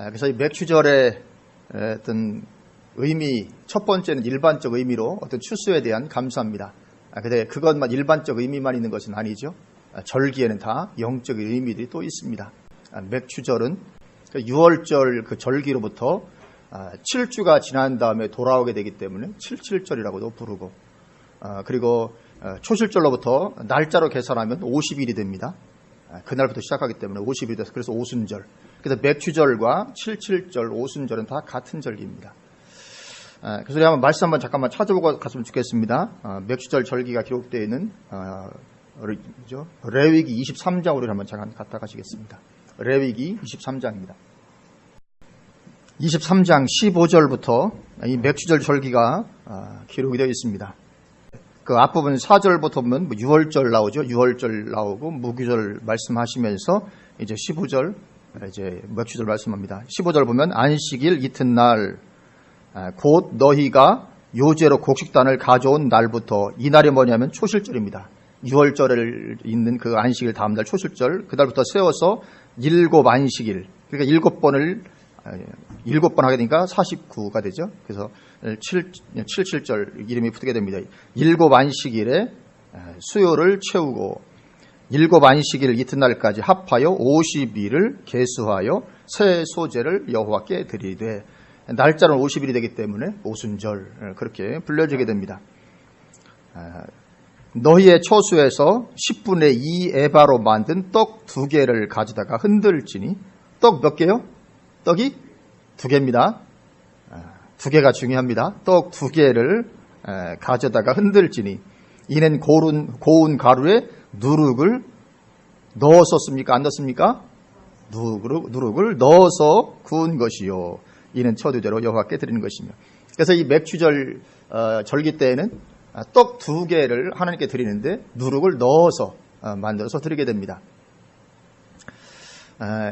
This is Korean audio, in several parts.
그래서 이 맥추절의 어떤 의미, 첫 번째는 일반적 의미로 어떤 추수에 대한 감사입니다. 근데 그것만 일반적 의미만 있는 것은 아니죠. 절기에는 다 영적 의미들이 또 있습니다. 맥추절은 6월절 그 절기로부터 7주가 지난 다음에 돌아오게 되기 때문에 77절이라고도 부르고, 그리고 초실절로부터 날짜로 계산하면 50일이 됩니다. 그날부터 시작하기 때문에 50일이 돼서 그래서 오순절. 그래서 맥추절과 77절, 오순절은 다 같은 절기입니다. 그래서 우리 한번 말씀 한번 잠깐만 찾아보고 갔으면 좋겠습니다. 맥추절 절기가 기록되어 있는 레위기 23장으로 한번 잠깐 갔다 가시겠습니다. 레위기 23장입니다. 23장 15절부터 이 맥추절 절기가 기록이 되어 있습니다. 그 앞부분 4절부터 보면 6월절 나오죠. 6월절 나오고 무교절 말씀하시면서 이제 15절 이제 맥추절 말씀합니다. 15절 보면 안식일 이튿날 곧 너희가 요제로 곡식단을 가져온 날부터, 이 날이 뭐냐면 초실절입니다. 6월절을 있는 그 안식일 다음날 초실절, 그날부터 세워서 7안식일, 그러니까 7번 하게 되니까 49가 되죠. 그래서 77절 이름이 붙게 됩니다. 7안식일에 수요를 채우고 7안식일 이튿날까지 합하여 50일을 계수하여 새 소제를 여호와께 드리되, 날짜는 50일이 되기 때문에 오순절 그렇게 불려지게 됩니다. 너희의 처수에서 10분의 2 에바로 만든 떡 2개를 가져다가 흔들지니, 떡 몇 개요? 떡이 2개입니다. 2개가 중요합니다. 떡 2개를 가져다가 흔들지니, 이는 고운 가루에 누룩을 넣었었습니까? 안 넣었습니까? 누룩을 넣어서 구운 것이요, 이는 처두제로 여호와께 드리는 것이며. 그래서 이 맥추절 절기 때에는 떡 2개를 하나님께 드리는데 누룩을 넣어서 만들어서 드리게 됩니다.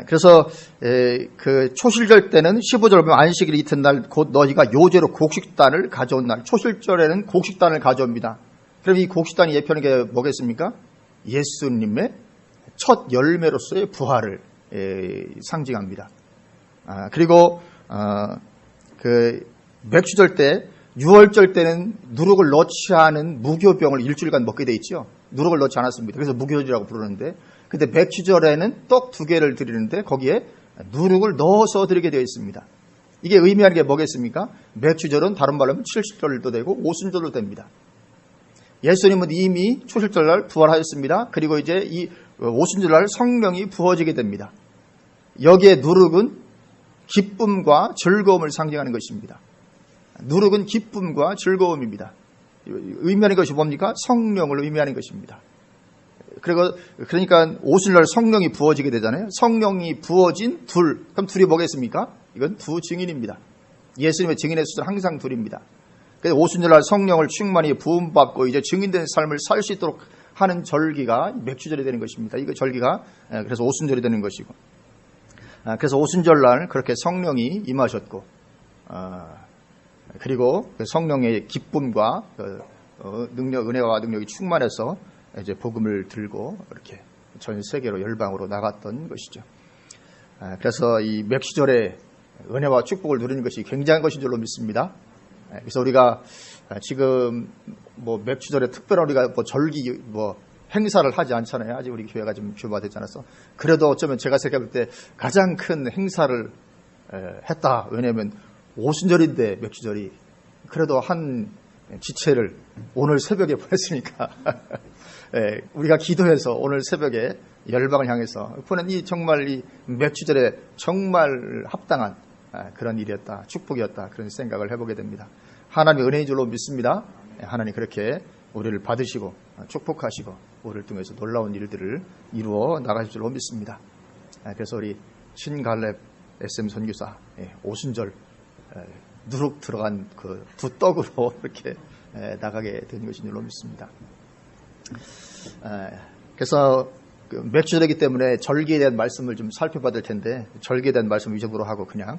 그래서 그 초실절 때는 15절 보면 안식일 이튿날 곧 너희가 요제로 곡식단을 가져온 날, 초실절에는 곡식단을 가져옵니다. 그럼 이 곡식단이 예표하는 게 뭐겠습니까? 예수님의 첫 열매로서의 부활을 상징합니다. 그리고 그 맥추절 때, 6월절 때는 누룩을 넣지 않은 무교병을 일주일간 먹게 돼 있죠. 누룩을 넣지 않았습니다. 그래서 무교절이라고 부르는데, 근데 맥추절에는 떡 2개를 드리는데 거기에 누룩을 넣어서 드리게 되어 있습니다. 이게 의미하는 게 뭐겠습니까? 맥추절은 다른 말로 하면 70절도 되고 오순절도 됩니다. 예수님은 이미 초실절날 부활하셨습니다. 그리고 이제 이 오순절날 성령이 부어지게 됩니다. 여기에 누룩은 기쁨과 즐거움을 상징하는 것입니다. 누룩은 기쁨과 즐거움입니다. 의미하는 것이 뭡니까? 성령을 의미하는 것입니다. 그러니까 오순절 성령이 부어지게 되잖아요. 성령이 부어진 둘, 그럼 둘이 뭐겠습니까? 이건 두 증인입니다. 예수님의 증인의 수는 항상 둘입니다. 그래서 오순절날 성령을 충만히 부음받고 이제 증인된 삶을 살 수 있도록 하는 절기가 맥추절이 되는 것입니다. 이거 절기가 그래서 오순절이 되는 것이고, 그래서 오순절날 그렇게 성령이 임하셨고, 그리고 성령의 기쁨과 능력, 은혜와 능력이 충만해서 이제 복음을 들고 이렇게 전 세계로 열방으로 나갔던 것이죠. 그래서 이 맥추절의 은혜와 축복을 누리는 것이 굉장한 것인 줄로 믿습니다. 그래서 우리가 지금 뭐 맥추절에 특별한 우리가 뭐 절기 뭐 행사를 하지 않잖아요. 아직 우리 교회가 좀 규모화되지 않아서. 그래도 어쩌면 제가 생각할 때 가장 큰 행사를 했다. 왜냐하면 오순절인데 맥추절이 그래도 한 지체를 오늘 새벽에 보냈으니까 우리가 기도해서 오늘 새벽에 열방을 향해서 보낸 이 정말 이 맥추절에 정말 합당한 그런 일이었다, 축복이었다, 그런 생각을 해보게 됩니다. 하나님의 은혜인 줄로 믿습니다. 하나님 그렇게 우리를 받으시고 축복하시고 우리를 통해서 놀라운 일들을 이루어 나가실 줄로 믿습니다. 그래서 우리 신갈렙 SM 선교사 오순절 누룩 들어간 그 두 떡으로 이렇게 나가게 된 것인 줄로 믿습니다. 그래서 맥추절이기 때문에 절기에 대한 말씀을 좀 살펴봐야 될 텐데, 절기에 대한 말씀 위주로 하고 그냥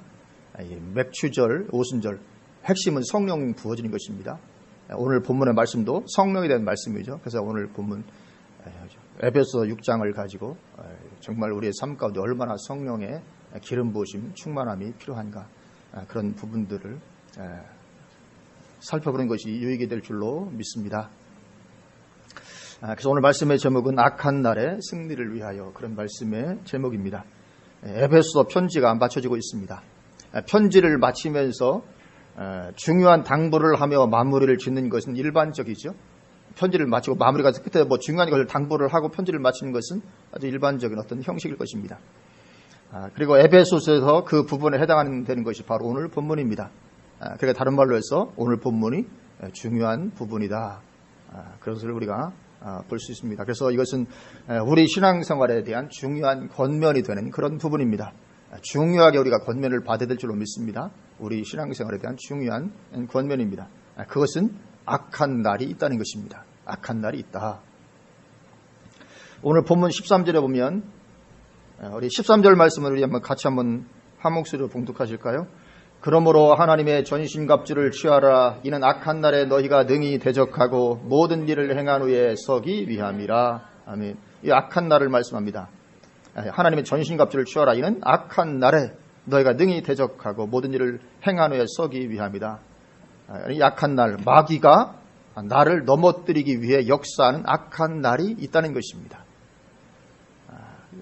맥추절, 오순절 핵심은 성령 부어지는 것입니다. 오늘 본문의 말씀도 성령에 대한 말씀이죠. 그래서 오늘 본문 에베소 6장을 가지고 정말 우리의 삶 가운데 얼마나 성령의 기름 부으심, 충만함이 필요한가, 그런 부분들을 살펴보는 것이 유익이 될 줄로 믿습니다. 그래서 오늘 말씀의 제목은 악한 날의 승리를 위하여, 그런 말씀의 제목입니다. 에베소 편지가 마쳐지고 있습니다. 편지를 마치면서 중요한 당부를 하며 마무리를 짓는 것은 일반적이죠. 편지를 마치고 마무리가 끝에 중요한 것을 당부를 하고 편지를 마치는 것은 아주 일반적인 어떤 형식일 것입니다. 그리고 에베소서에서 그 부분에 해당되는 것이 바로 오늘 본문입니다. 그러니까 다른 말로 해서 오늘 본문이 중요한 부분이다. 그것을 우리가 볼 수 있습니다. 그래서 이것은 우리 신앙생활에 대한 중요한 권면이 되는 그런 부분입니다. 중요하게 우리가 권면을 받아야 될 줄로 믿습니다. 우리 신앙생활에 대한 중요한 권면입니다. 그것은 악한 날이 있다는 것입니다. 악한 날이 있다. 오늘 본문 13절에 보면 우리 13절 말씀을 우리 같이 한번 한 목소리로 봉독하실까요? 그러므로 하나님의 전신갑주를 취하라. 이는 악한 날에 너희가 능히 대적하고 모든 일을 행한 후에 서기 위함이라. 아멘. 이 악한 날을 말씀합니다. 하나님의 전신갑주를 취하라. 이는 악한 날에 너희가 능히 대적하고 모든 일을 행한 후에 서기 위함이다. 이 악한 날, 마귀가 나를 넘어뜨리기 위해 역사하는 악한 날이 있다는 것입니다.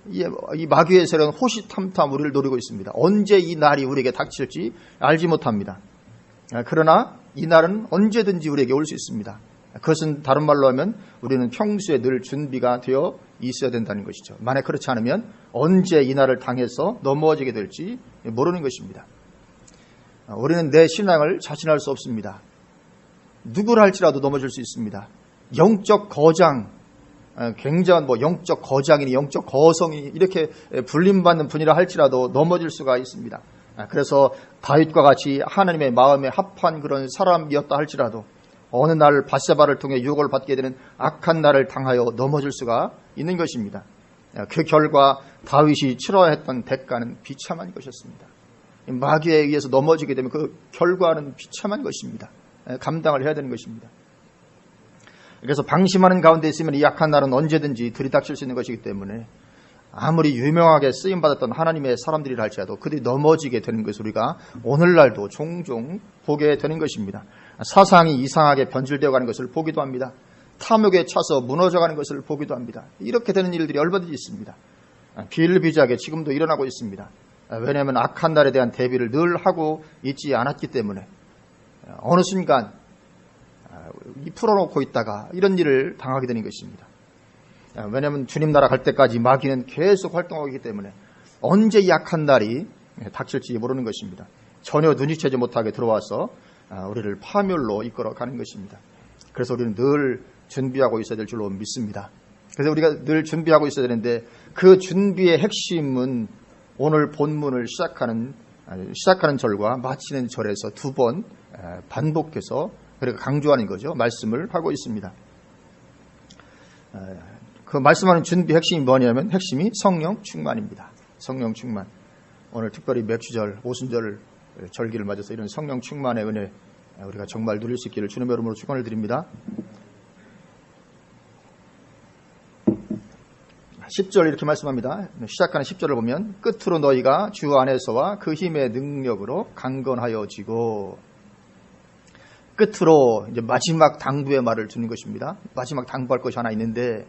이 마귀의 세력은 호시탐탐 우리를 노리고 있습니다. 언제 이 날이 우리에게 닥칠지 알지 못합니다. 그러나 이 날은 언제든지 우리에게 올 수 있습니다. 그것은 다른 말로 하면 우리는 평소에 늘 준비가 되어 있어야 된다는 것이죠. 만약 그렇지 않으면 언제 이 날을 당해서 넘어지게 될지 모르는 것입니다. 우리는 내 신앙을 자신할 수 없습니다. 누구를 할지라도 넘어질 수 있습니다. 영적 거장, 굉장한 영적 거장이니 영적 거성이니 이렇게 불림받는 분이라 할지라도 넘어질 수가 있습니다. 그래서 다윗과 같이 하나님의 마음에 합한 그런 사람이었다 할지라도 어느 날 밧세바를 통해 유혹을 받게 되는 악한 날을 당하여 넘어질 수가 있는 것입니다. 그 결과 다윗이 치러야 했던 대가는 비참한 것이었습니다. 마귀에 의해서 넘어지게 되면 그 결과는 비참한 것입니다. 감당을 해야 되는 것입니다. 그래서 방심하는 가운데 있으면 이 악한 날은 언제든지 들이닥칠 수 있는 것이기 때문에 아무리 유명하게 쓰임받았던 하나님의 사람들이라 할지라도 그들이 넘어지게 되는 것을 우리가 오늘날도 종종 보게 되는 것입니다. 사상이 이상하게 변질되어 가는 것을 보기도 합니다. 탐욕에 차서 무너져가는 것을 보기도 합니다. 이렇게 되는 일들이 얼마든지 있습니다. 비일비재하게 지금도 일어나고 있습니다. 왜냐하면 악한 날에 대한 대비를 늘 하고 있지 않았기 때문에 어느 순간 풀어놓고 있다가 이런 일을 당하게 되는 것입니다. 왜냐하면 주님 나라 갈 때까지 마귀는 계속 활동하기 때문에 언제 이 악한 날이 닥칠지 모르는 것입니다. 전혀 눈치채지 못하게 들어와서 우리를 파멸로 이끌어가는 것입니다. 그래서 우리는 늘 준비하고 있어야 될 줄로 믿습니다. 그래서 우리가 늘 준비하고 있어야 되는데 그 준비의 핵심은 오늘 본문을 시작하는 절과 마치는 절에서 두 번 반복해서 그리고 강조하는 거죠. 말씀을 하고 있습니다. 그 말씀하는 준비 핵심이 뭐냐면 핵심이 성령 충만입니다. 성령 충만. 오늘 특별히 맥주절, 오순절 절기를 맞아서 이런 성령 충만의 은혜 우리가 정말 누릴 수 있기를 주님의 이름으로 축원을 드립니다. 10절 이렇게 말씀합니다. 시작하는 10절을 보면 끝으로 너희가 주 안에서와 그 힘의 능력으로 강건하여지고, 끝으로 이제 마지막 당부의 말을 주는 것입니다. 마지막 당부할 것이 하나 있는데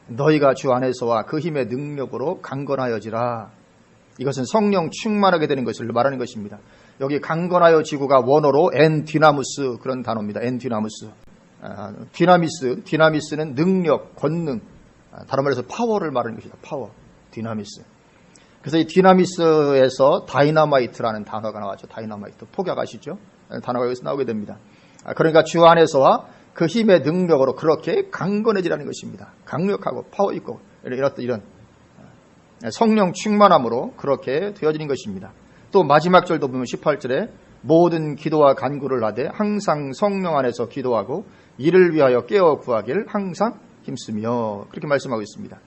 너희가 주 안에서와 그 힘의 능력으로 강건하여지라. 이것은 성령 충만하게 되는 것을 말하는 것입니다. 여기 강건하여지고가 원어로 엔디나무스 그런 단어입니다. 엔디나무스. 디나미스는 능력, 권능, 다른 말해서 파워를 말하는 것이다. 파워, 디나미스. 그래서 이 디나미스에서 다이너마이트라는 단어가 나왔죠. 다이너마이트. 폭약 아시죠? 단어가 여기서 나오게 됩니다. 그러니까 주 안에서와 그 힘의 능력으로 그렇게 강건해지라는 것입니다. 강력하고 파워 있고 이런 성령 충만함으로 그렇게 되어지는 것입니다. 또 마지막 절도 보면 18절에 모든 기도와 간구를 하되 항상 성령 안에서 기도하고 이를 위하여 깨어 구하길 항상 힘쓰며 그렇게 말씀하고 있습니다.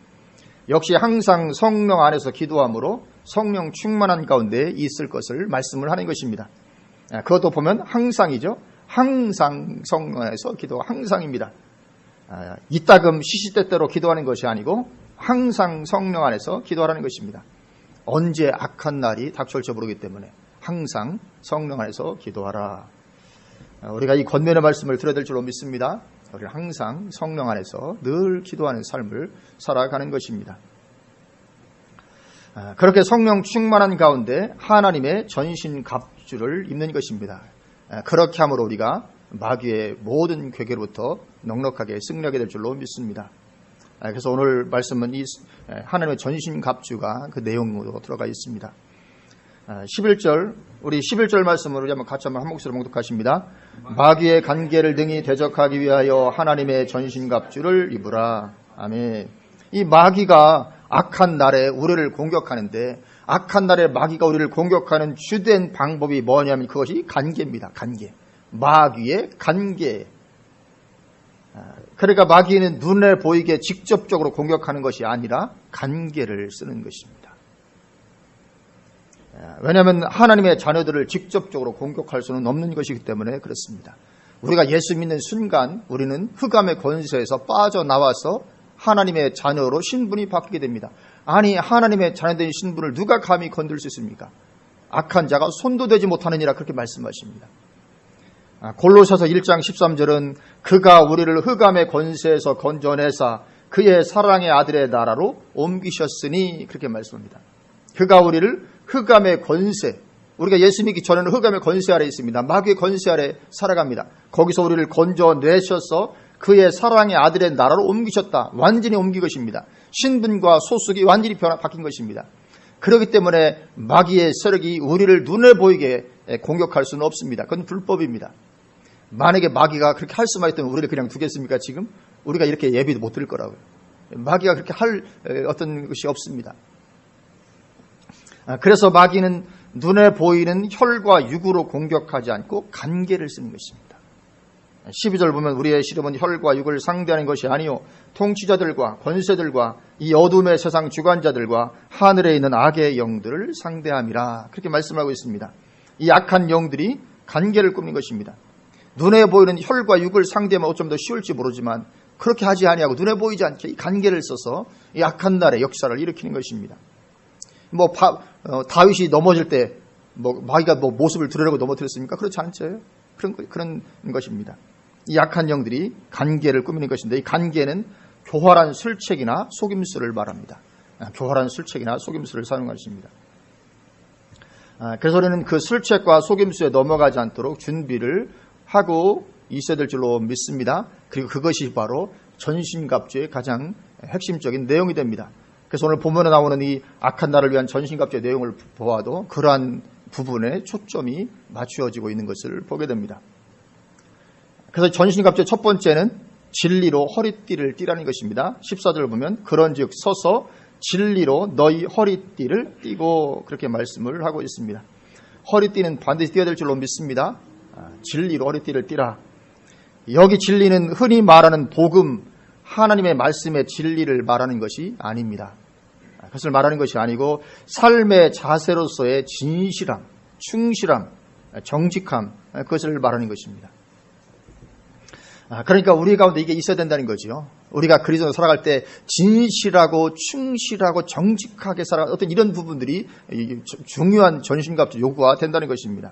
역시 항상 성령 안에서 기도함으로 성령 충만한 가운데 있을 것을 말씀을 하는 것입니다. 그것도 보면 항상이죠. 항상 성령 안에서 기도가 항상입니다. 이따금 시시때때로 기도하는 것이 아니고 항상 성령 안에서 기도하라는 것입니다. 언제 악한 날이 닥쳐올지 모르기 때문에 항상 성령 안에서 기도하라. 우리가 이 권면의 말씀을 들어야 될 줄로 믿습니다. 우리는 항상 성령 안에서 늘 기도하는 삶을 살아가는 것입니다. 그렇게 성령 충만한 가운데 하나님의 전신갑주를 입는 것입니다. 그렇게 함으로 우리가 마귀의 모든 괴계로부터 넉넉하게 승리하게 될 줄로 믿습니다. 그래서 오늘 말씀은 이 하나님의 전신갑주가 그 내용으로 들어가 있습니다. 11절, 우리 11절 말씀을 우리 같이 한번 한 목소리로 봉독하십니다. 마귀의 간계를 등이 대적하기 위하여 하나님의 전신갑주를 입으라. 아멘. 이 마귀가 악한 날에 우리를 공격하는데, 악한 날에 마귀가 우리를 공격하는 주된 방법이 뭐냐면 그것이 간계입니다. 간계. 마귀의 간계. 그러니까 마귀는 눈에 보이게 직접적으로 공격하는 것이 아니라 간계를 쓰는 것입니다. 왜냐하면 하나님의 자녀들을 직접적으로 공격할 수는 없는 것이기 때문에 그렇습니다. 우리가 예수 믿는 순간 우리는 흑암의 권세에서 빠져나와서 하나님의 자녀로 신분이 바뀌게 됩니다. 아니, 하나님의 자녀된 신분을 누가 감히 건들 수 있습니까? 악한 자가 손도 대지 못하느니라 그렇게 말씀하십니다. 골로새서 1장 13절은 그가 우리를 흑암의 권세에서 건져내사 그의 사랑의 아들의 나라로 옮기셨으니 그렇게 말씀합니다. 그가 우리를 흑암의 권세, 우리가 예수 믿기 전에는 흑암의 권세 아래 있습니다. 마귀의 권세 아래 살아갑니다. 거기서 우리를 건져내셔서 그의 사랑의 아들의 나라로 옮기셨다. 완전히 옮긴 것입니다. 신분과 소속이 완전히 바뀐 것입니다. 그렇기 때문에 마귀의 세력이 우리를 눈에 보이게 공격할 수는 없습니다. 그건 불법입니다. 만약에 마귀가 그렇게 할 수만 있다면 우리를 그냥 두겠습니까? 지금 우리가 이렇게 예비도 못 드릴 거라고요. 마귀가 그렇게 할 어떤 것이 없습니다. 그래서 마귀는 눈에 보이는 혈과 육으로 공격하지 않고 간계를 쓰는 것입니다. 12절 보면 우리의 시름은 혈과 육을 상대하는 것이 아니요 통치자들과 권세들과 이 어둠의 세상 주관자들과 하늘에 있는 악의 영들을 상대함이라 그렇게 말씀하고 있습니다. 이 악한 영들이 간계를 꾸미는 것입니다. 눈에 보이는 혈과 육을 상대하면 어쩜 더 쉬울지 모르지만 그렇게 하지 아니하고 눈에 보이지 않게 이 간계를 써서 이 악한 날의 역사를 일으키는 것입니다. 다윗이 넘어질 때 마귀가 모습을 드러내고 넘어뜨렸습니까? 그렇지 않죠. 그런 것입니다. 이 약한 영들이 간계를 꾸미는 것인데 이 간계는 교활한 술책이나 속임수를 말합니다. 교활한 술책이나 속임수를 사용하는 것입니다. 그래서 우리는 그 술책과 속임수에 넘어가지 않도록 준비를 하고 있어야 될 줄로 믿습니다. 그리고 그것이 바로 전신갑주의 가장 핵심적인 내용이 됩니다. 그래서 오늘 본문에 나오는 이 악한 날을 위한 전신갑주의 내용을 보아도 그러한 부분에 초점이 맞추어지고 있는 것을 보게 됩니다. 그래서 전신갑주의 첫 번째는 진리로 허리띠를 띠라는 것입니다. 14절을 보면 그런즉 서서 진리로 너희 허리띠를 띠고 그렇게 말씀을 하고 있습니다. 허리띠는 반드시 띠어야 될 줄로 믿습니다. 진리로 허리띠를 띠라. 여기 진리는 흔히 말하는 복음, 하나님의 말씀의 진리를 말하는 것이 아닙니다. 그것을 말하는 것이 아니고 삶의 자세로서의 진실함, 충실함, 정직함, 그것을 말하는 것입니다. 그러니까 우리 가운데 이게 있어야 된다는 거죠. 우리가 그리스도로 살아갈 때 진실하고 충실하고 정직하게 살아가는 어떤 이런 부분들이 중요한 전신갑주 요구가 된다는 것입니다.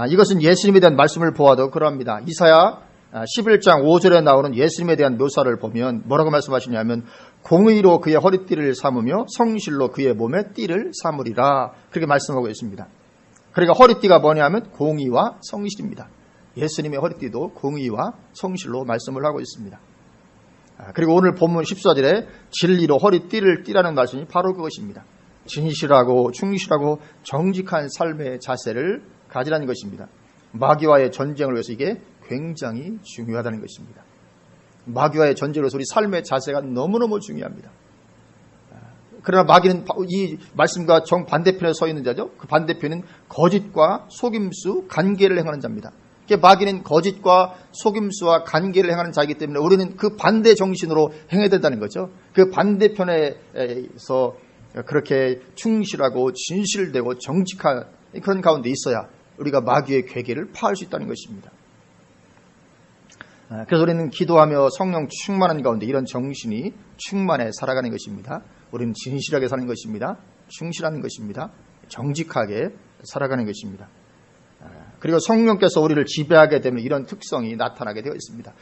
이것은 예수님에 대한 말씀을 보아도 그러합니다. 이사야 11장 5절에 나오는 예수님에 대한 묘사를 보면 뭐라고 말씀하시냐면 공의로 그의 허리띠를 삼으며 성실로 그의 몸에 띠를 삼으리라 그렇게 말씀하고 있습니다. 그러니까 허리띠가 뭐냐면 공의와 성실입니다. 예수님의 허리띠도 공의와 성실로 말씀을 하고 있습니다. 그리고 오늘 본문 14절에 진리로 허리띠를 띠라는 말씀이 바로 그것입니다. 진실하고 충실하고 정직한 삶의 자세를 가지라는 것입니다. 마귀와의 전쟁을 위해서 이게 굉장히 중요하다는 것입니다. 마귀와의 전쟁으로서 우리 삶의 자세가 너무너무 중요합니다. 그러나 마귀는 이 말씀과 정반대편에 서 있는 자죠. 그 반대편은 거짓과 속임수, 간계를 행하는 자입니다. 마귀는 거짓과 속임수와 간계를 행하는 자이기 때문에 우리는 그 반대 정신으로 행해야 된다는 거죠. 그 반대편에서 그렇게 충실하고 진실되고 정직한 그런 가운데 있어야 우리가 마귀의 괴계를 파할 수 있다는 것입니다. 그래서 우리는 기도하며 성령 충만한 가운데 이런 정신이 충만해 살아가는 것입니다. 우리는 진실하게 사는 것입니다. 충실하는 것입니다. 정직하게 살아가는 것입니다. 그리고 성령께서 우리를 지배하게 되면 이런 특성이 나타나게 되어 있습니다.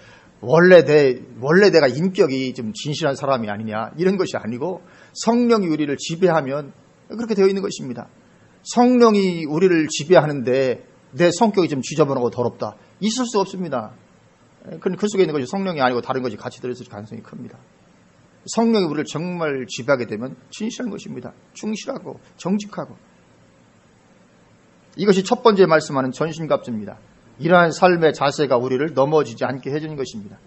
원래 내가 인격이 좀 진실한 사람이 아니냐 이런 것이 아니고 성령이 우리를 지배하면 그렇게 되어 있는 것입니다. 성령이 우리를 지배하는데 내 성격이 좀 지저분하고 더럽다. 있을 수 없습니다. 그 속에 있는 것이 성령이 아니고 다른 것이 같이 들어있을 가능성이 큽니다. 성령이 우리를 정말 지배하게 되면 진실한 것입니다. 충실하고 정직하고. 이것이 첫 번째 말씀하는 전신갑주입니다. 이러한 삶의 자세가 우리를 넘어지지 않게 해주는 것입니다.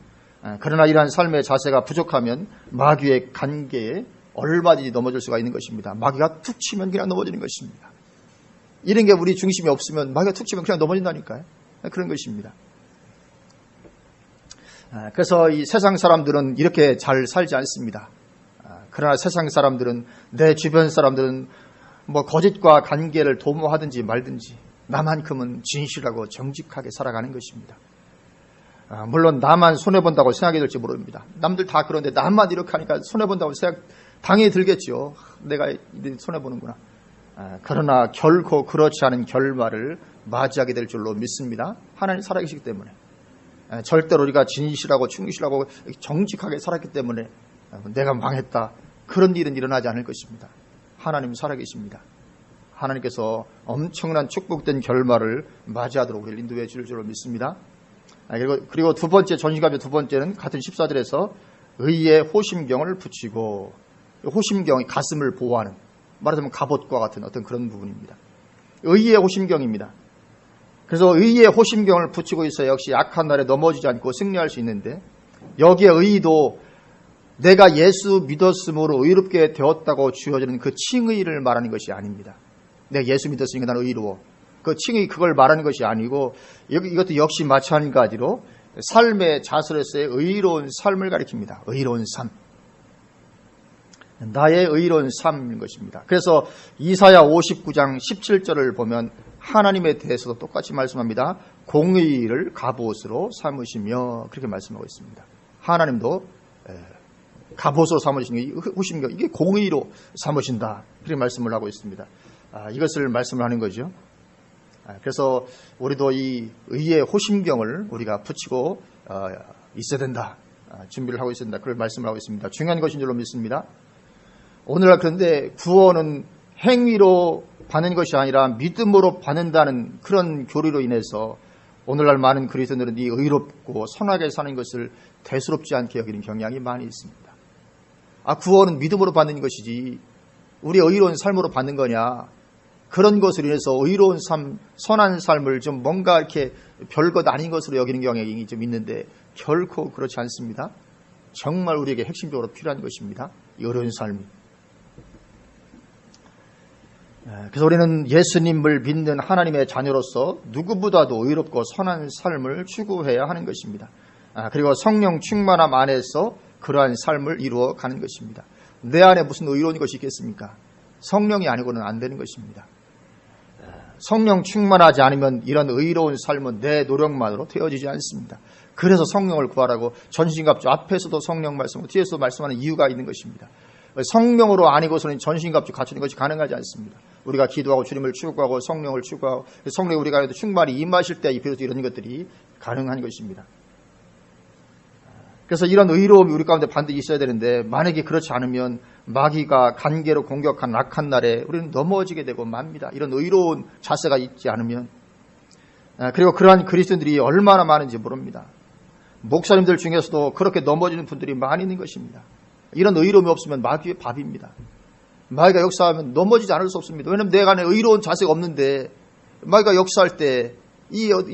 그러나 이러한 삶의 자세가 부족하면 마귀의 관계에 얼마든지 넘어질 수가 있는 것입니다. 마귀가 툭 치면 그냥 넘어지는 것입니다. 이런 게 우리 중심이 없으면 마귀가 툭 치면 그냥 넘어진다니까요. 그런 것입니다. 그래서 이 세상 사람들은 이렇게 잘 살지 않습니다. 그러나 세상 사람들은, 내 주변 사람들은 거짓과 관계를 도모하든지 말든지 나만큼은 진실하고 정직하게 살아가는 것입니다. 물론 나만 손해본다고 생각이 될지 모릅니다. 남들 다 그런데 나만 이렇게 하니까 손해본다고 생각 당연히 들겠죠. 내가 손해보는구나. 그러나 결코 그렇지 않은 결말을 맞이하게 될 줄로 믿습니다. 하나님 살아계시기 때문에. 절대로 우리가 진실하고 충실하고 정직하게 살았기 때문에 내가 망했다. 그런 일은 일어나지 않을 것입니다. 하나님 살아계십니다. 하나님께서 엄청난 축복된 결말을 맞이하도록 우리를 인도해 줄 줄로 믿습니다. 그리고 두 번째, 전신갑의 두 번째는 같은 14절에서 의의 호심경을 붙이고, 호심경이 가슴을 보호하는, 말하자면 갑옷과 같은 어떤 그런 부분입니다. 의의 호심경입니다. 그래서 의의 호심경을 붙이고 있어야 역시 악한 날에 넘어지지 않고 승리할 수 있는데, 여기에 의도 내가 예수 믿었으므로 의롭게 되었다고 주어지는 그 칭의를 말하는 것이 아닙니다. 내가 예수 믿었으니까 나는 의로워. 그 칭의 그걸 말하는 것이 아니고, 이것도 역시 마찬가지로 삶의 자세로서의 의로운 삶을 가리킵니다. 의로운 삶. 나의 의로운 삶인 것입니다. 그래서 이사야 59장 17절을 보면 하나님에 대해서도 똑같이 말씀합니다. 공의를 갑옷으로 삼으시며, 그렇게 말씀하고 있습니다. 하나님도 갑옷으로 삼으시는 호심경, 이게 공의로 삼으신다, 그렇게 말씀을 하고 있습니다. 이것을 말씀을 하는 거죠. 그래서 우리도 이 의의 호심경을 우리가 붙이고 있어야 된다, 준비를 하고 있어야 된다, 그걸 말씀을 하고 있습니다. 중요한 것인 줄로 믿습니다. 오늘날 그런데 구원은 행위로 받는 것이 아니라 믿음으로 받는다는 그런 교리로 인해서 오늘날 많은 그리스도인들은 이 의롭고 선하게 사는 것을 대수롭지 않게 여기는 경향이 많이 있습니다. 구원은 믿음으로 받는 것이지 우리의 의로운 삶으로 받는 거냐, 그런 것으로 인해서 의로운 삶, 선한 삶을 좀 뭔가 이렇게 별것 아닌 것으로 여기는 경향이 좀 있는데 결코 그렇지 않습니다. 정말 우리에게 핵심적으로 필요한 것입니다. 이 의로운 삶이. 그래서 우리는 예수님을 믿는 하나님의 자녀로서 누구보다도 의롭고 선한 삶을 추구해야 하는 것입니다. 그리고 성령 충만함 안에서 그러한 삶을 이루어 가는 것입니다. 내 안에 무슨 의로운 것이 있겠습니까? 성령이 아니고는 안 되는 것입니다. 성령 충만하지 않으면 이런 의로운 삶은 내 노력만으로 되어지지 않습니다. 그래서 성령을 구하라고 전신갑주 앞에서도 성령 말씀하고 뒤에서도 말씀하는 이유가 있는 것입니다. 성령으로 아니고서는 전신갑주 갖추는 것이 가능하지 않습니다. 우리가 기도하고 주님을 추구하고 성령을 추구하고 성령이 우리 가운데 충만히 임하실 때 비로소 이런 것들이 가능한 것입니다. 그래서 이런 의로움이 우리 가운데 반드시 있어야 되는데, 만약에 그렇지 않으면 마귀가 간계로 공격한 악한 날에 우리는 넘어지게 되고 맙니다. 이런 의로운 자세가 있지 않으면. 그리고 그러한 그리스도인들이 얼마나 많은지 모릅니다. 목사님들 중에서도 그렇게 넘어지는 분들이 많이 있는 것입니다. 이런 의로움이 없으면 마귀의 밥입니다. 마귀가 역사하면 넘어지지 않을 수 없습니다. 왜냐하면 내 안에 의로운 자세가 없는데 마귀가 역사할 때 이거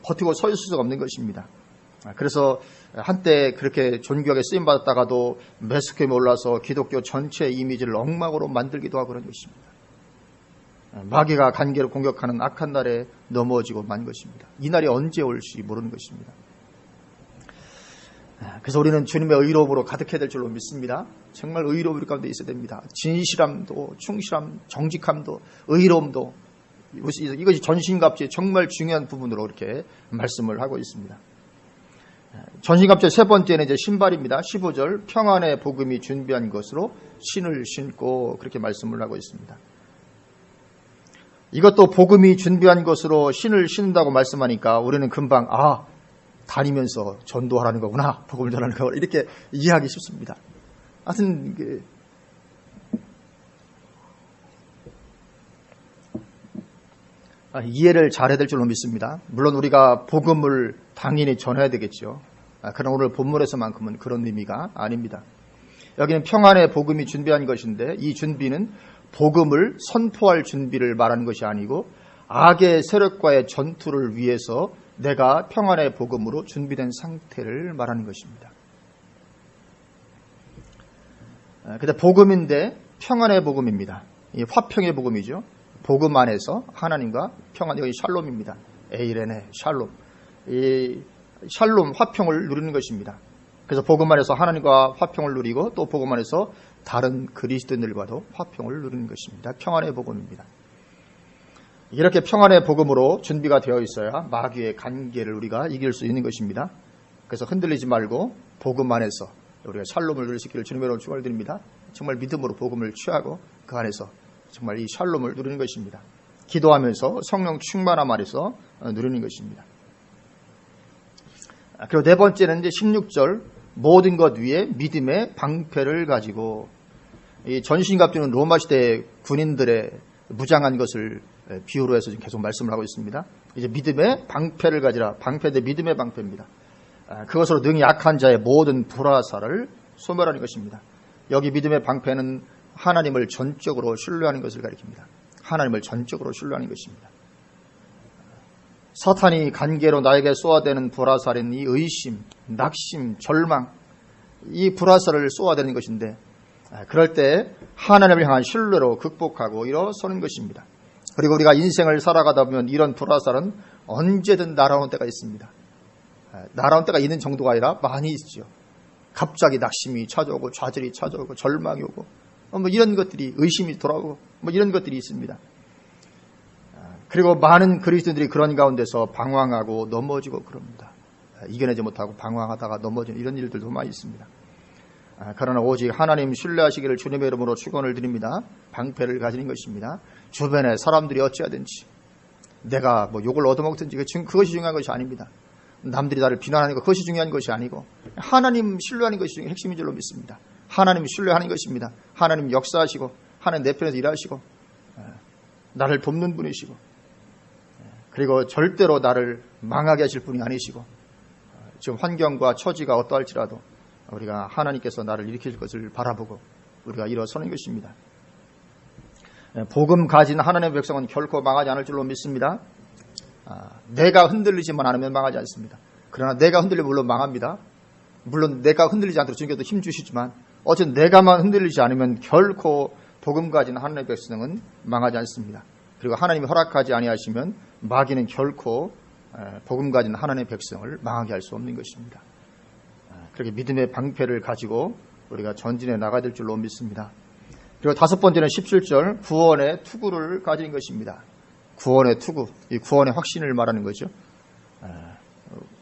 버티고 서 있을 수가 없는 것입니다. 그래서 한때 그렇게 존귀하게 쓰임받았다가도 매스컴에 올라서 기독교 전체 이미지를 엉망으로 만들기도 하고 그런 것입니다. 마귀가 간계로 공격하는 악한 날에 넘어지고 만 것입니다. 이 날이 언제 올지 모르는 것입니다. 그래서 우리는 주님의 의로움으로 가득해야 될 줄로 믿습니다. 정말 의로움 우리 가운데 있어야 됩니다. 진실함도, 충실함, 정직함도, 의로움도, 이것이 전신갑주의 정말 중요한 부분으로 이렇게 말씀을 하고 있습니다. 전신갑주의 세 번째는 이제 신발입니다. 15절 평안의 복음이 준비한 것으로 신을 신고 그렇게 말씀을 하고 있습니다. 이것도 복음이 준비한 것으로 신을 신는다고 말씀하니까 우리는 금방 다니면서 전도하라는 거구나, 복음을 전하는 거구나 이렇게 이해하기 쉽습니다. 하여튼 이해를 잘해야 될 줄로 믿습니다. 물론 우리가 복음을 당연히 전해야 되겠죠. 그러나 오늘 본문에서만큼은 그런 의미가 아닙니다. 여기는 평안의 복음이 준비한 것인데 이 준비는 복음을 선포할 준비를 말하는 것이 아니고 악의 세력과의 전투를 위해서 내가 평안의 복음으로 준비된 상태를 말하는 것입니다. 근데 복음인데 평안의 복음입니다. 이 화평의 복음이죠. 복음 안에서 하나님과 평안, 여기 샬롬입니다. 에이레네 샬롬. 이 샬롬, 화평을 누리는 것입니다. 그래서 복음 안에서 하나님과 화평을 누리고 또 복음 안에서 다른 그리스도인들과도 화평을 누리는 것입니다. 평안의 복음입니다. 이렇게 평안의 복음으로 준비가 되어 있어야 마귀의 관계를 우리가 이길 수 있는 것입니다. 그래서 흔들리지 말고 복음 안에서 우리가 샬롬을 누릴 수 있기를 주님의 이름으로 축원드립니다. 정말 믿음으로 복음을 취하고 그 안에서 정말 이 샬롬을 누리는 것입니다. 기도하면서 성령 충만함 안에서 누리는 것입니다. 그리고 네 번째는 이제 16절 모든 것 위에 믿음의 방패를 가지고, 이 전신갑주는 로마 시대 군인들의 무장한 것을 비유로 해서 지금 계속 말씀을 하고 있습니다. 이제 믿음의 방패를 가지라. 방패대 믿음의 방패입니다. 그것으로 능히 약한 자의 모든 불화살을 소멸하는 것입니다. 여기 믿음의 방패는 하나님을 전적으로 신뢰하는 것을 가리킵니다. 하나님을 전적으로 신뢰하는 것입니다. 사탄이 관계로 나에게 쏘아대는 불화살인 이 의심, 낙심, 절망, 이 불화살을 쏘아대는 것인데, 그럴 때 하나님을 향한 신뢰로 극복하고 일어서는 것입니다. 그리고 우리가 인생을 살아가다 보면 이런 불화살은 언제든 날아오는 때가 있습니다. 날아오는 때가 있는 정도가 아니라 많이 있죠. 갑자기 낙심이 찾아오고 좌절이 찾아오고 절망이 오고 이런 것들이, 의심이 돌아오고 이런 것들이 있습니다. 그리고 많은 그리스도인들이 그런 가운데서 방황하고 넘어지고 그럽니다. 이겨내지 못하고 방황하다가 넘어지는 이런 일들도 많이 있습니다. 그러나 오직 하나님 신뢰하시기를 주님의 이름으로 축원을 드립니다. 방패를 가지는 것입니다. 주변에 사람들이 어찌하든지 내가 욕을 얻어먹든지 그것이 중요한 것이 아닙니다. 남들이 나를 비난하는 것, 그것이 중요한 것이 아니고 하나님 신뢰하는 것이 핵심인 줄로 믿습니다. 하나님 신뢰하는 것입니다. 하나님 역사하시고 하나님 내 편에서 일하시고 나를 돕는 분이시고, 그리고 절대로 나를 망하게 하실 분이 아니시고, 지금 환경과 처지가 어떠할지라도 우리가 하나님께서 나를 일으킬 것을 바라보고 우리가 일어서는 것입니다. 복음 가진 하나님의 백성은 결코 망하지 않을 줄로 믿습니다. 내가 흔들리지만 않으면 망하지 않습니다. 그러나 내가 흔들리면 물론 망합니다. 물론 내가 흔들리지 않도록 주님께서 힘 주시지만 어쨌든 내가만 흔들리지 않으면 결코 복음 가진 하나님의 백성은 망하지 않습니다. 그리고 하나님이 허락하지 아니하시면 마귀는 결코 복음 가진 하나님의 백성을 망하게 할 수 없는 것입니다. 그렇게 믿음의 방패를 가지고 우리가 전진해 나가야 될 줄로 믿습니다. 그리고 다섯 번째는 17절 구원의 투구를 가진 것입니다. 구원의 투구, 이 구원의 확신을 말하는 거죠.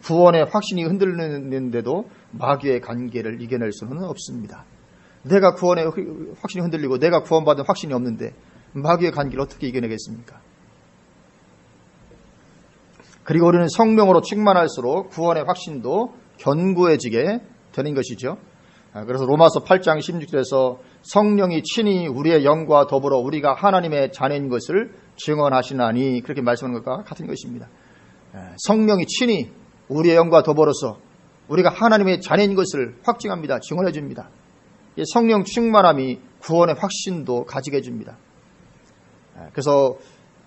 구원의 확신이 흔들리는데도 마귀의 관계를 이겨낼 수는 없습니다. 내가 구원의 확신이 흔들리고 내가 구원받은 확신이 없는데 마귀의 관계를 어떻게 이겨내겠습니까? 그리고 우리는 성령으로 충만할수록 구원의 확신도 견고해지게 되는 것이죠. 그래서 로마서 8장 16절에서 성령이 친히 우리의 영과 더불어 우리가 하나님의 자녀인 것을 증언하시나니, 그렇게 말씀하는 것과 같은 것입니다. 성령이 친히 우리의 영과 더불어서 우리가 하나님의 자녀인 것을 확증합니다. 증언해 줍니다. 성령 충만함이 구원의 확신도 가지게 해줍니다. 그래서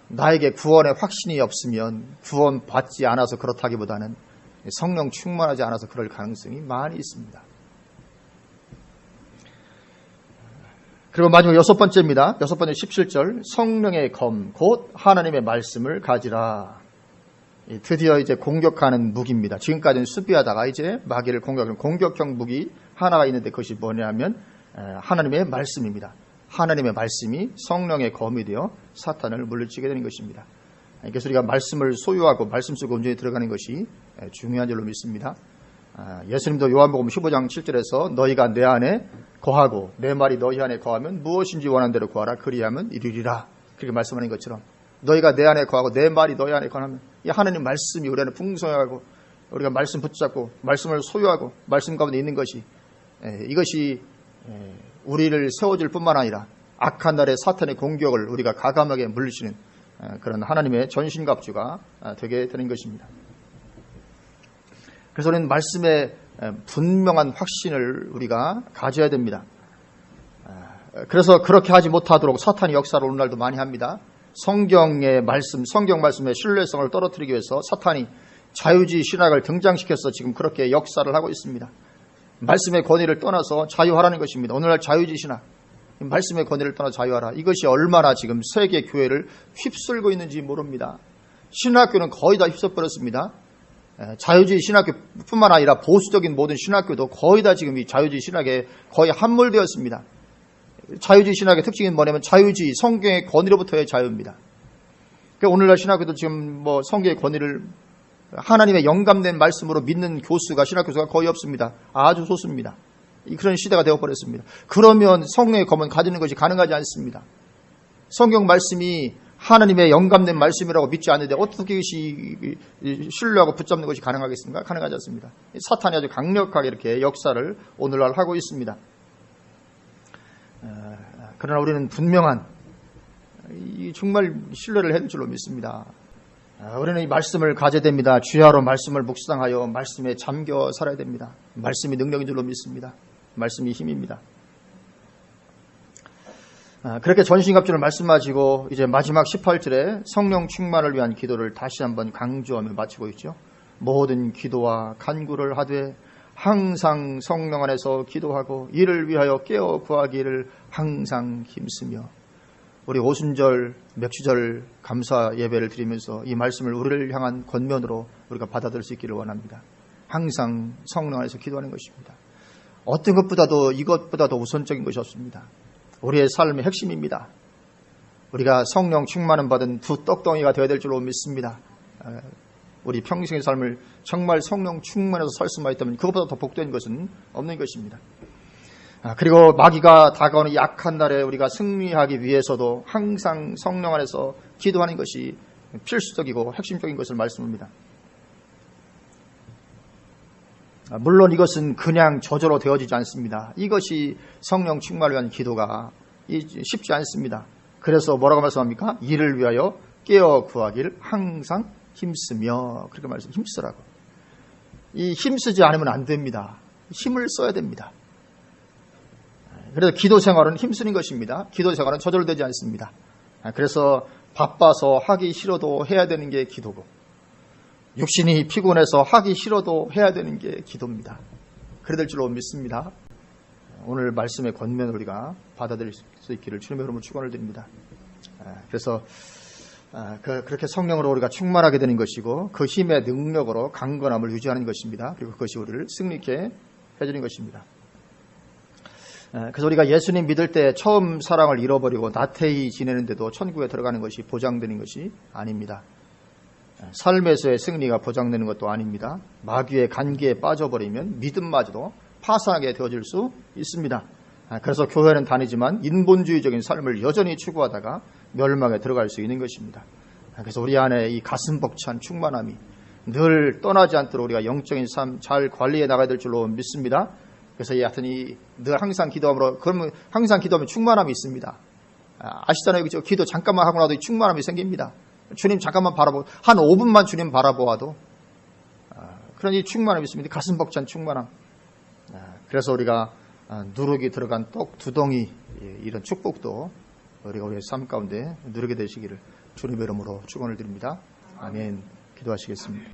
나에게 구원의 확신이 없으면 구원받지 않아서 그렇다기보다는 성령 충만하지 않아서 그럴 가능성이 많이 있습니다. 그리고 마지막 여섯 번째입니다. 여섯 번째 17절 성령의 검 곧 하나님의 말씀을 가지라. 드디어 이제 공격하는 무기입니다. 지금까지는 수비하다가 이제 마귀를 공격하는 공격형 무기 하나가 있는데 그것이 뭐냐면 하나님의 말씀입니다. 하나님의 말씀이 성령의 검이 되어 사탄을 물리치게 되는 것입니다. 그래서 우리가 말씀을 소유하고 말씀 속에 온전히 들어가는 것이 중요한 줄로 믿습니다. 예수님도 요한복음 15장 7절에서 너희가 내 안에 거하고 내 말이 너희 안에 거하면 무엇인지 원하는 대로 구하라 그리하면 이루리라. 그렇게 말씀하는 것처럼 너희가 내 안에 거하고 내 말이 너희 안에 거하면 이 하나님 말씀이 우리 안에 풍성하고 우리가 말씀 붙잡고 말씀을 소유하고 말씀 가운데 있는 것이 이것이 우리를 세워줄 뿐만 아니라 악한 날의 사탄의 공격을 우리가 가감하게 물리치는 그런 하나님의 전신갑주가 되게 되는 것입니다. 그래서 우리는 말씀에 분명한 확신을 우리가 가져야 됩니다. 그래서 그렇게 하지 못하도록 사탄이 역사를 오늘날도 많이 합니다. 성경의 말씀, 성경 말씀의 신뢰성을 떨어뜨리기 위해서 사탄이 자유주의 신학을 등장시켜서 지금 그렇게 역사를 하고 있습니다. 말씀의 권위를 떠나서 자유하라는 것입니다. 오늘날 자유주의 신학, 말씀의 권위를 떠나 자유하라. 이것이 얼마나 지금 세계 교회를 휩쓸고 있는지 모릅니다. 신학교는 거의 다 휩쓸버렸습니다. 자유주의 신학교뿐만 아니라 보수적인 모든 신학교도 거의 다 지금 이 자유주의 신학에 거의 함몰되었습니다. 자유주의 신학의 특징은 뭐냐면 자유주의, 성경의 권위로부터의 자유입니다. 그러니까 오늘날 신학교도 지금 성경의 권위를 하나님의 영감된 말씀으로 믿는 교수가 신학교수가 거의 없습니다. 아주 소수입니다. 그런 시대가 되어버렸습니다. 그러면 성령의 검은 가지는 것이 가능하지 않습니다. 성경 말씀이 하나님의 영감된 말씀이라고 믿지 않는데 어떻게 이것이 신뢰하고 붙잡는 것이 가능하겠습니까? 가능하지 않습니다. 사탄이 아주 강력하게 이렇게 역사를 오늘날 하고 있습니다. 그러나 우리는 분명한 정말 신뢰를 해야 될 줄로 믿습니다. 우리는 이 말씀을 가져야 됩니다. 주야로 말씀을 묵상하여 말씀에 잠겨 살아야 됩니다. 말씀이 능력인 줄로 믿습니다. 말씀이 힘입니다. 그렇게 전신갑주를 말씀하시고 이제 마지막 18절에 성령 충만을 위한 기도를 다시 한번 강조하며 마치고 있죠. 모든 기도와 간구를 하되 항상 성령 안에서 기도하고 이를 위하여 깨어 구하기를 항상 힘쓰며. 우리 오순절, 맥주절 감사 예배를 드리면서 이 말씀을 우리를 향한 권면으로 우리가 받아들일 수 있기를 원합니다. 항상 성령 안에서 기도하는 것입니다. 어떤 것보다도 이것보다도 우선적인 것이 없습니다. 우리의 삶의 핵심입니다. 우리가 성령 충만을 받은 두 떡덩이가 되어야 될 줄로 믿습니다. 우리 평생의 삶을 정말 성령 충만해서 살 수만 있다면 그것보다 더 복된 것은 없는 것입니다. 그리고 마귀가 다가오는 약한 날에 우리가 승리하기 위해서도 항상 성령 안에서 기도하는 것이 필수적이고 핵심적인 것을 말씀합니다. 물론 이것은 그냥 저절로 되어지지 않습니다. 이것이 성령 충만을 위한 기도가 쉽지 않습니다. 그래서 뭐라고 말씀합니까? 이를 위하여 깨어 구하기를 항상 힘쓰며. 그렇게 말씀, 힘쓰라고. 이 힘쓰지 않으면 안 됩니다. 힘을 써야 됩니다. 그래서 기도 생활은 힘쓰는 것입니다. 기도 생활은 저절로 되지 않습니다. 그래서 바빠서 하기 싫어도 해야 되는 게 기도고, 육신이 피곤해서 하기 싫어도 해야 되는 게 기도입니다. 그래야 될 줄로 믿습니다. 오늘 말씀의 권면을 우리가 받아들일 수 있기를 주님의 이름으로 축원을 드립니다. 그래서 그렇게 성령으로 우리가 충만하게 되는 것이고 그 힘의 능력으로 강건함을 유지하는 것입니다. 그리고 그것이 우리를 승리케 해주는 것입니다. 그래서 우리가 예수님 믿을 때 처음 사랑을 잃어버리고 나태히 지내는데도 천국에 들어가는 것이 보장되는 것이 아닙니다. 삶에서의 승리가 보장되는 것도 아닙니다. 마귀의 간기에 빠져버리면 믿음마저도 파산하게 되어질 수 있습니다. 그래서 교회는 다니지만 인본주의적인 삶을 여전히 추구하다가 멸망에 들어갈 수 있는 것입니다. 그래서 우리 안에 이 가슴 벅찬 충만함이 늘 떠나지 않도록 우리가 영적인 삶 잘 관리해 나가야 될 줄로 믿습니다. 그래서 하여튼 늘 항상 기도함으로, 그러면 항상 기도하면 충만함이 있습니다. 아시잖아요. 그죠? 기도 잠깐만 하고 나도 충만함이 생깁니다. 주님 잠깐만 한 5분만 주님 바라보아도 그런 이 충만함이 있습니다. 가슴 벅찬 충만함. 그래서 우리가 누룩이 들어간 떡 두 덩이, 이런 축복도 우리가 우리의 삶 가운데 누리게 되시기를 주님의 이름으로 축원을 드립니다. 아멘. 기도하시겠습니다.